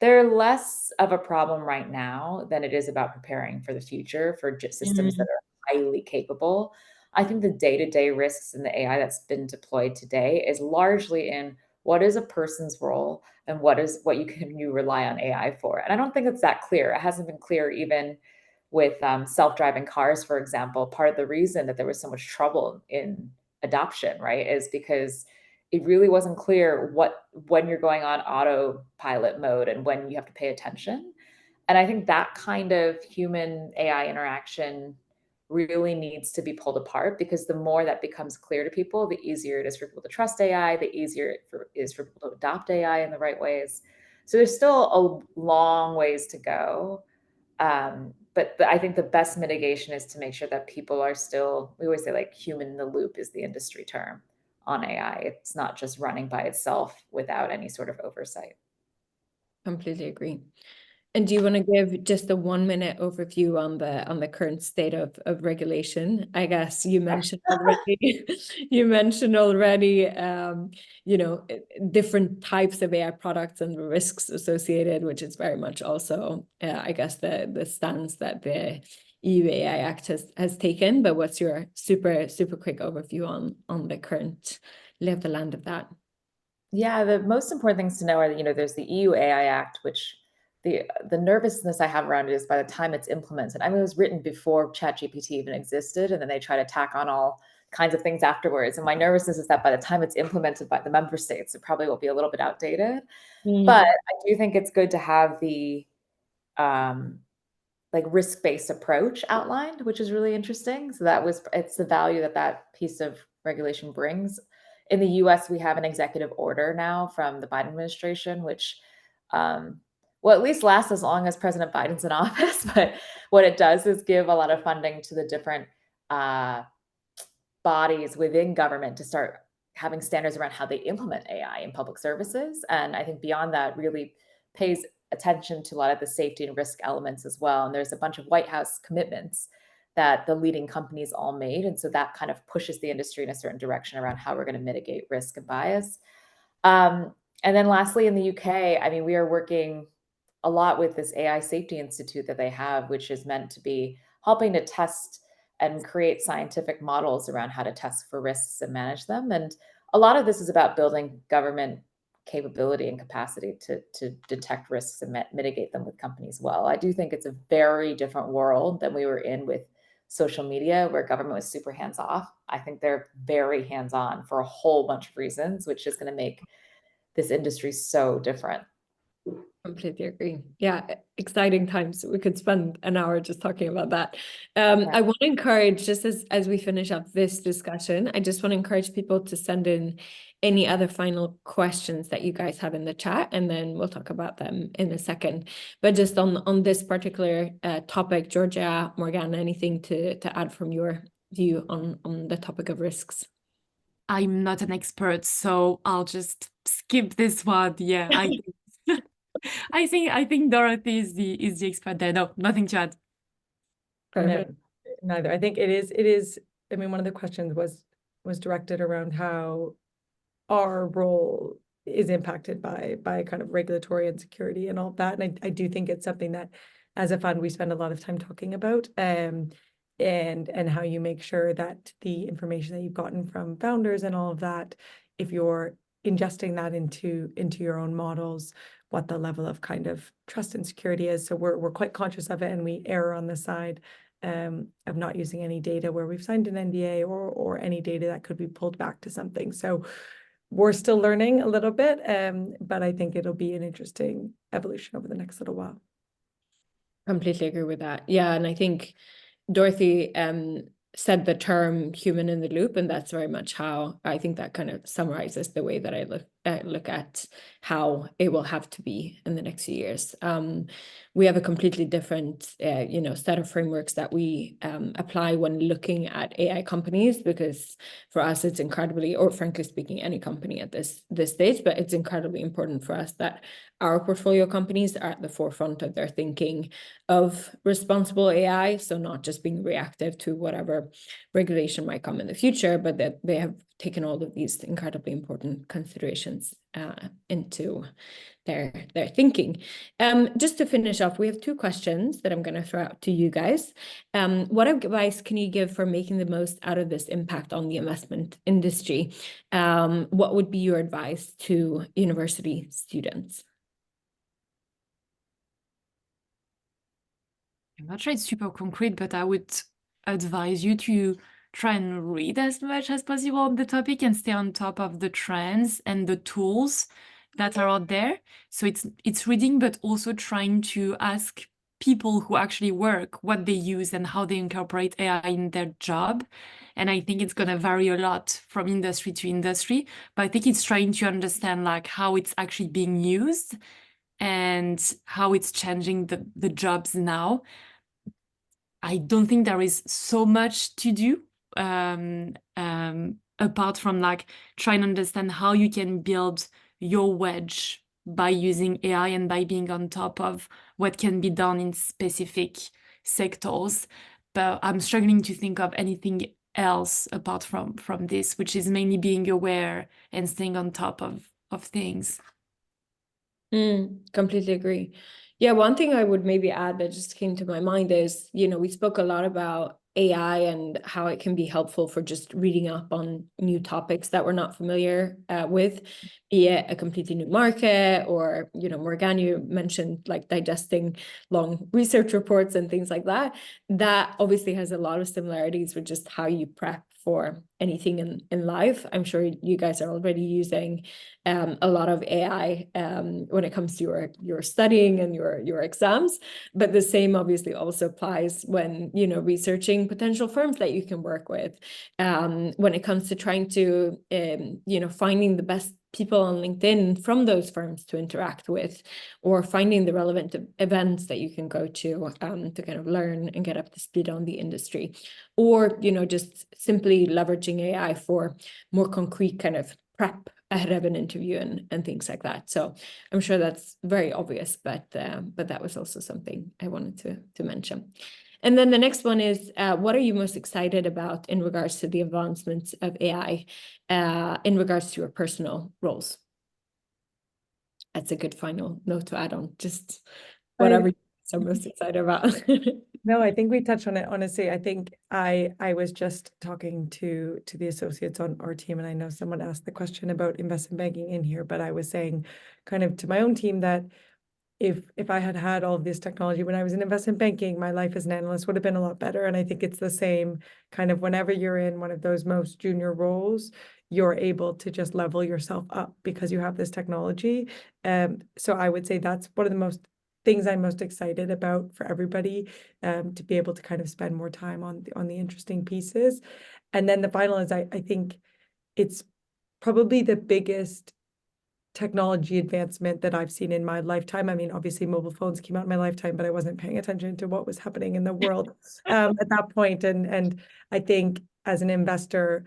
they're less of a problem right now than it is about preparing for the future for systems that are highly capable. I think the day-to-day risks in the AI that's been deployed today is largely in what is a person's role and what you rely on AI for. And I don't think it's that clear. It hasn't been clear even with self-driving cars, for example. Part of the reason that there was so much trouble in adoption, right, is because it really wasn't clear when you're going on autopilot mode and when you have to pay attention. And I think that kind of human AI interaction really needs to be pulled apart, because the more that becomes clear to people, the easier it is for people to trust AI, the easier it is for people to adopt AI in the right ways. So there's still a long ways to go. But I think the best mitigation is to make sure that people are still, we always say like human in the loop is the industry term on AI. It's not just running by itself without any sort of oversight. Completely agree. And do you want to give just a 1-minute overview on the current state of regulation? I guess you mentioned already, different types of AI products and the risks associated, which is very much also, I guess, the stance that the EU AI Act has taken. But what's your super quick overview on the current lay of the land of that? Yeah, the most important things to know are that, there's the EU AI Act, which the nervousness I have around it is by the time it's implemented. I mean, it was written before ChatGPT even existed, and then they try to tack on all kinds of things afterwards. And my nervousness is that by the time it's implemented by the member states, it probably will be a little bit outdated. But I do think it's good to have the like risk-based approach outlined, which is really interesting. So it's the value that piece of regulation brings. In the US, we have an executive order now from the Biden administration, which well, at least lasts as long as President Biden's in office. But what it does is give a lot of funding to the different bodies within government to start having standards around how they implement AI in public services. And I think beyond that really pays attention to a lot of the safety and risk elements as well. And there's a bunch of White House commitments that the leading companies all made. And so that kind of pushes the industry in a certain direction around how we're going to mitigate risk and bias. And then lastly, in the UK, I mean, we are working a lot with this AI Safety Institute that they have, which is meant to be helping to test and create scientific models around how to test for risks and manage them. And a lot of this is about building government capability and capacity to detect risks and mitigate them with companies well. I do think it's a very different world than we were in with social media, where government was super hands-off. I think they're very hands-on for a whole bunch of reasons, which is going to make this industry so different. Completely agree. Yeah, exciting times. We could spend an hour just talking about that. I want to encourage, just as we finish up this discussion, I just want to encourage people to send in any other final questions that you guys have in the chat, and then we'll talk about them in a second. But just on this particular topic, Georgia, Morgane, anything to add from your view on the topic of risks? I'm not an expert, so I'll just skip this one. Yeah, I think Dorothy is the expert there. No, nothing to add. Perfect. No, neither. I think it is. I mean, one of the questions was directed around how our role is impacted by kind of regulatory insecurity and all that. And I do think it's something that, as a fund, we spend a lot of time talking about. And how you make sure that the information that you've gotten from founders and all of that, if you're ingesting that into your own models, what the level of kind of trust and security is. So we're quite conscious of it, and we err on the side of not using any data where we've signed an NDA or any data that could be pulled back to something. So we're still learning a little bit, but I think it'll be an interesting evolution over the next little while. Completely agree with that. Yeah, and I think Dorothy said the term human in the loop, and that's very much how I think that kind of summarizes the way that I look at how it will have to be in the next few years. We have a completely different set of frameworks that we apply when looking at AI companies, because for us it's incredibly, or frankly speaking, any company at this stage, but it's incredibly important for us that our portfolio companies are at the forefront of their thinking of responsible AI. So not just being reactive to whatever regulation might come in the future, but that they have taken all of these incredibly important considerations into their thinking. Just to finish off, we have two questions that I'm going to throw out to you guys. What advice can you give for making the most out of this impact on the investment industry? What would be your advice to university students? I'm not sure it's super concrete, but I would advise you to try and read as much as possible on the topic and stay on top of the trends and the tools that are out there. So it's reading, but also trying to ask people who actually work what they use and how they incorporate AI in their job. And I think it's going to vary a lot from industry to industry, but I think it's trying to understand like how it's actually being used and how it's changing the jobs now. I don't think there is so much to do apart from like trying to understand how you can build your wedge by using AI and by being on top of what can be done in specific sectors. But I'm struggling to think of anything else apart from this, which is mainly being aware and staying on top of things. Completely agree. Yeah, one thing I would maybe add that just came to my mind is, we spoke a lot about AI and how it can be helpful for just reading up on new topics that we're not familiar with, be it a completely new market or, Morgane, you mentioned like digesting long research reports and things like that. That obviously has a lot of similarities with just how you prep for anything in life. I'm sure you guys are already using a lot of AI when it comes to your studying and your exams, but the same obviously also applies when researching potential firms that you can work with, when it comes to trying to finding the best people on LinkedIn from those firms to interact with, or finding the relevant events that you can go to kind of learn and get up to speed on the industry, or just simply leveraging AI for more concrete kind of prep ahead of an interview and things like that. So I'm sure that's very obvious, but that was also something I wanted to mention. And then the next one is, what are you most excited about in regards to the advancements of AI in regards to your personal roles? That's a good final note to add on, just whatever you're most excited about. No, I think we touched on it. Honestly, I think I was just talking to the associates on our team, and I know someone asked the question about investment banking in here, but I was saying kind of to my own team that if I had all of this technology when I was in investment banking, my life as an analyst would have been a lot better. And I think it's the same kind of whenever you're in one of those most junior roles, you're able to just level yourself up because you have this technology. So I would say that's one of the most things I'm most excited about for everybody, to be able to kind of spend more time on the interesting pieces. And then the final is I think it's probably the biggest technology advancement that I've seen in my lifetime. I mean, obviously mobile phones came out in my lifetime, but I wasn't paying attention to what was happening in the world at that point. And I think as an investor,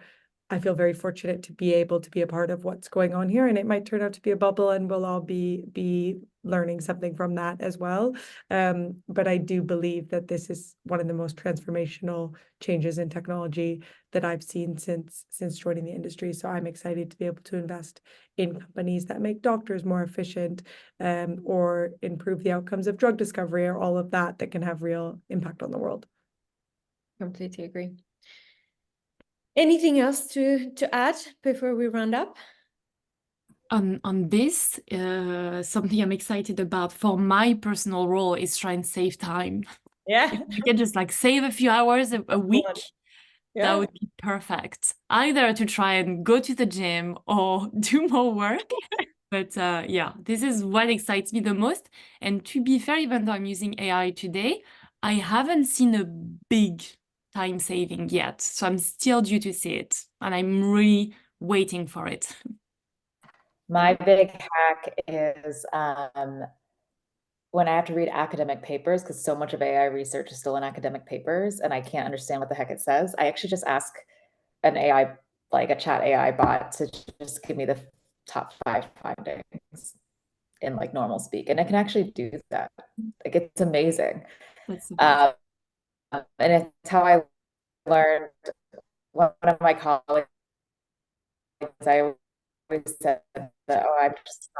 I feel very fortunate to be able to be a part of what's going on here. And it might turn out to be a bubble and we'll all be learning something from that as well. But I do believe that this is one of the most transformational changes in technology that I've seen since joining the industry. So I'm excited to be able to invest in companies that make doctors more efficient, or improve the outcomes of drug discovery, or all of that can have real impact on the world. Completely agree. Anything else to add before we round up? On this, something I'm excited about for my personal role is try and save time. Yeah. If you can just like save a few hours a week, that would be perfect. Either to try and go to the gym or do more work. But yeah, this is what excites me the most. And to be fair, even though I'm using AI today, I haven't seen a big time saving yet. So I'm still due to see it. And I'm really waiting for it. My big hack is when I have to read academic papers, because so much of AI research is still in academic papers and I can't understand what the heck it says, I actually just ask an AI, like a chat AI bot, to just give me the top 5 findings in like normal speak. And it can actually do that. Like, it's amazing. That's amazing. And it's how I learned. One of my colleagues, I always said that, oh,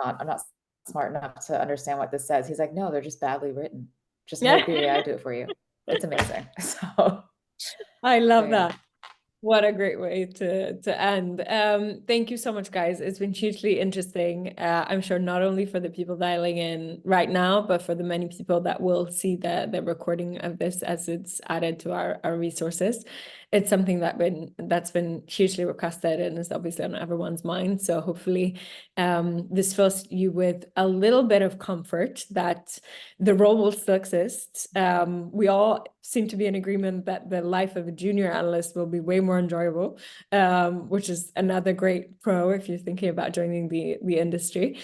I'm not smart enough to understand what this says. He's like, no, they're just badly written. Just make the AI do it for you. It's amazing. So I love that. What a great way to end. Thank you so much, guys. It's been hugely interesting. I'm sure not only for the people dialing in right now, but for the many people that will see the recording of this as it's added to our resources. It's something that's been hugely requested and is obviously on everyone's mind. So hopefully this fills you with a little bit of comfort that the role will still exist. We all seem to be in agreement that the life of a junior analyst will be way more enjoyable, which is another great pro if you're thinking about joining the industry.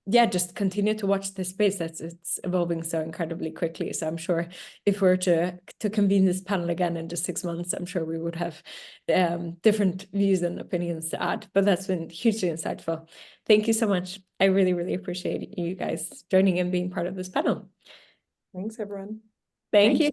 Yeah, just continue to watch this space. It's evolving so incredibly quickly. So I'm sure if we're to convene this panel again in just 6 months, I'm sure we would have different views and opinions to add. But that's been hugely insightful. Thank you so much. I really, really appreciate you guys joining and being part of this panel. Thanks, everyone. Thank you.